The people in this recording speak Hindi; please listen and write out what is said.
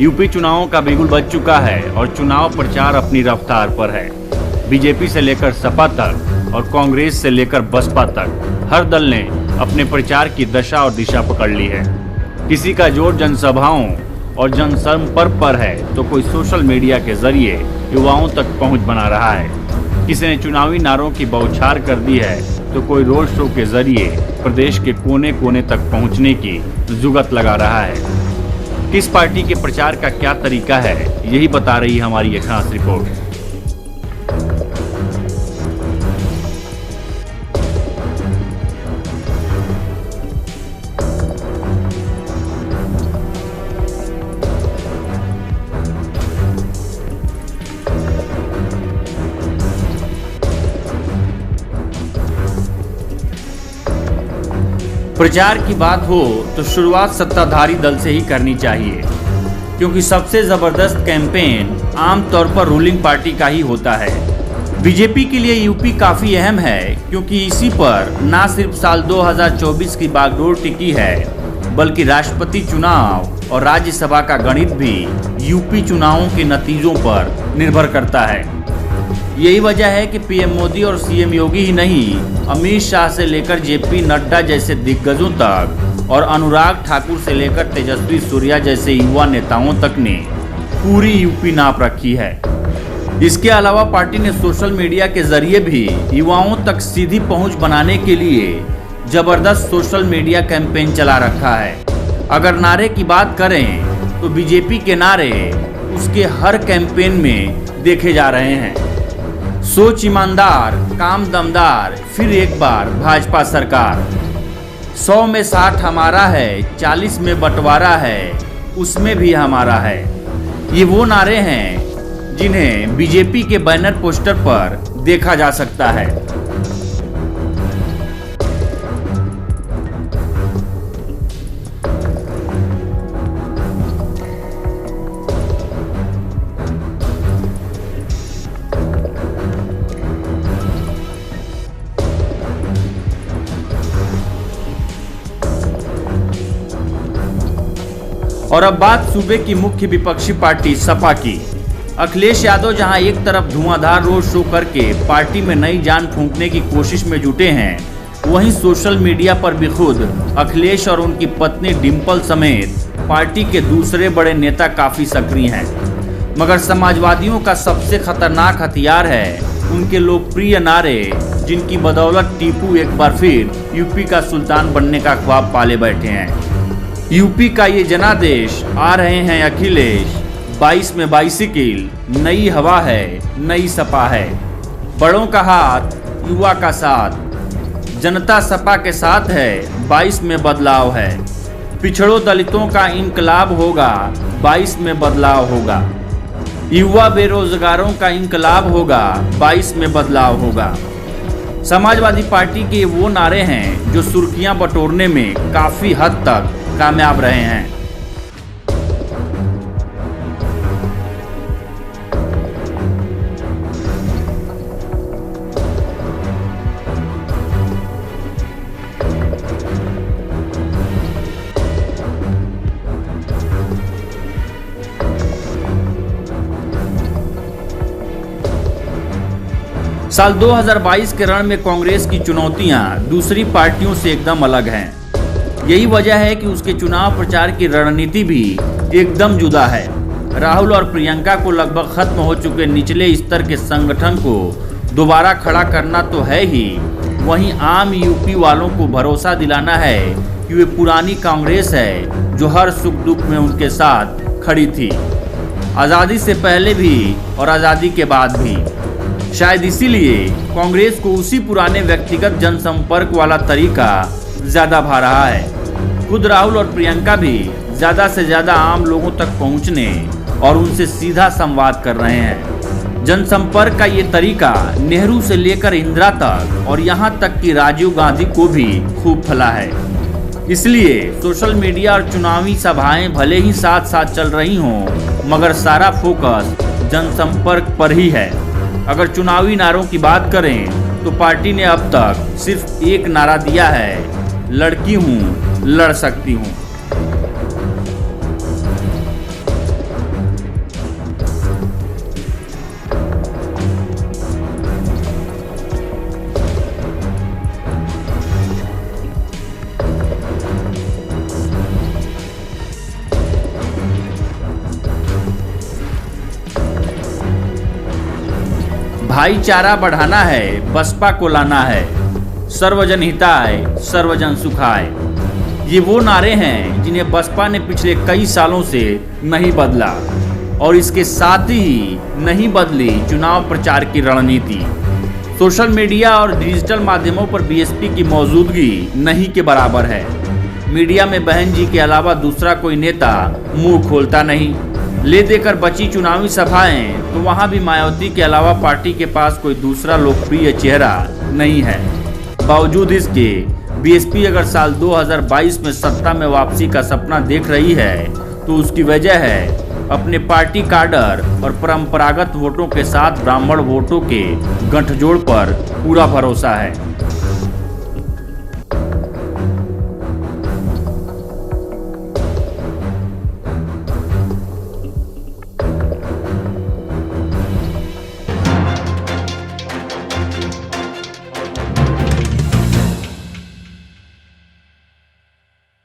यूपी चुनावों का बिगुल बज चुका है और चुनाव प्रचार अपनी रफ्तार पर है। बीजेपी से लेकर सपा तक और कांग्रेस से लेकर बसपा तक हर दल ने अपने प्रचार की दशा और दिशा पकड़ ली है। किसी का जोर जनसभाओं और जनसंपर्क पर है तो कोई सोशल मीडिया के जरिए युवाओं तक पहुंच बना रहा है। किसी ने चुनावी नारों की बौछार कर दी है तो कोई रोड शो के जरिए प्रदेश के कोने कोने तक पहुंचने की जुगत लगा रहा है। किस पार्टी के प्रचार का क्या तरीका है, यही बता रही हमारी ये खास रिपोर्ट। प्रचार की बात हो तो शुरुआत सत्ताधारी दल से ही करनी चाहिए, क्योंकि सबसे जबरदस्त कैंपेन आमतौर पर रूलिंग पार्टी का ही होता है। बीजेपी के लिए यूपी काफी अहम है, क्योंकि इसी पर न सिर्फ साल 2024 की बागडोर टिकी है, बल्कि राष्ट्रपति चुनाव और राज्यसभा का गणित भी यूपी चुनावों के नतीजों पर निर्भर करता है। यही वजह है कि पीएम मोदी और सीएम योगी ही नहीं, अमित शाह से लेकर जेपी नड्डा जैसे दिग्गजों तक और अनुराग ठाकुर से लेकर तेजस्वी सूर्या जैसे युवा नेताओं तक ने पूरी यूपी नाप रखी है। इसके अलावा पार्टी ने सोशल मीडिया के जरिए भी युवाओं तक सीधी पहुंच बनाने के लिए जबरदस्त सोशल मीडिया कैंपेन चला रखा है। अगर नारे की बात करें तो बीजेपी के नारे उसके हर कैंपेन में देखे जा रहे हैं। सोच ईमानदार, काम दमदार, फिर एक बार भाजपा सरकार। 100 में 60 हमारा है, 40 में बंटवारा है, उसमें भी हमारा है। ये वो नारे हैं जिन्हें बीजेपी के बैनर पोस्टर पर देखा जा सकता है। और अब बात सूबे की मुख्य विपक्षी पार्टी सपा की। अखिलेश यादव जहां एक तरफ धुआंधार रोड शो करके पार्टी में नई जान फूंकने की कोशिश में जुटे हैं, वहीं सोशल मीडिया पर भी खुद अखिलेश और उनकी पत्नी डिंपल समेत पार्टी के दूसरे बड़े नेता काफी सक्रिय हैं। मगर समाजवादियों का सबसे खतरनाक हथियार है उनके लोकप्रिय नारे, जिनकी बदौलत टीपू एक बार फिर यूपी का सुल्तान बनने का ख्वाब पाले बैठे हैं। यूपी का ये जनादेश, आ रहे हैं अखिलेश, 22 में बाइसिकल, नई हवा है, नई सपा है। बड़ों का हाथ, युवा का साथ, जनता सपा के साथ है, 22 में बदलाव है। पिछड़ों दलितों का इनकलाब होगा, 22 में बदलाव होगा। युवा बेरोजगारों का इनकलाब होगा, 22 में बदलाव होगा। समाजवादी पार्टी के वो नारे हैं जो सुर्खियां बटोरने में काफी हद तक कामयाब रहे हैं। साल 2022 के रण में कांग्रेस की चुनौतियां दूसरी पार्टियों से एकदम अलग हैं। यही वजह है कि उसके चुनाव प्रचार की रणनीति भी एकदम जुदा है। राहुल और प्रियंका को लगभग खत्म हो चुके निचले स्तर के संगठन को दोबारा खड़ा करना तो है ही, वहीं आम यूपी वालों को भरोसा दिलाना है कि वे पुरानी कांग्रेस है जो हर सुख दुख में उनके साथ खड़ी थी, आज़ादी से पहले भी और आज़ादी के बाद भी। शायद इसीलिए कांग्रेस को उसी पुराने व्यक्तिगत जनसंपर्क वाला तरीका ज्यादा भा रहा है। खुद राहुल और प्रियंका भी ज्यादा से ज्यादा आम लोगों तक पहुंचने और उनसे सीधा संवाद कर रहे हैं। जनसंपर्क का ये तरीका नेहरू से लेकर इंदिरा तक और यहां तक कि राजीव गांधी को भी खूब फला है। इसलिए सोशल मीडिया और चुनावी सभाएं भले ही साथ साथ चल रही हों, मगर सारा फोकस जनसंपर्क पर ही है। अगर चुनावी नारों की बात करें तो पार्टी ने अब तक सिर्फ एक नारा दिया है, लड़की हूं, लड़ सकती हूं। भाईचारा बढ़ाना है, बसपा को लाना है, सर्वजन हिताय, सर्वजन सुखाय। ये वो नारे हैं जिन्हें बसपा ने पिछले कई सालों से नहीं बदला और इसके साथ ही नहीं बदली चुनाव प्रचार की रणनीति। सोशल मीडिया और डिजिटल माध्यमों पर बीएसपी की मौजूदगी नहीं के बराबर है। मीडिया में बहन जी के अलावा दूसरा कोई नेता मुंह खोलता नहीं। ले देकर बची चुनावी सभाएं तो वहां भी मायावती के अलावा पार्टी के पास कोई दूसरा लोकप्रिय चेहरा नहीं है। बावजूद इसके बीएसपी अगर साल 2022 में सत्ता में वापसी का सपना देख रही है तो उसकी वजह है अपने पार्टी काडर और परंपरागत वोटों के साथ ब्राह्मण वोटों के गठजोड़ पर पूरा भरोसा है।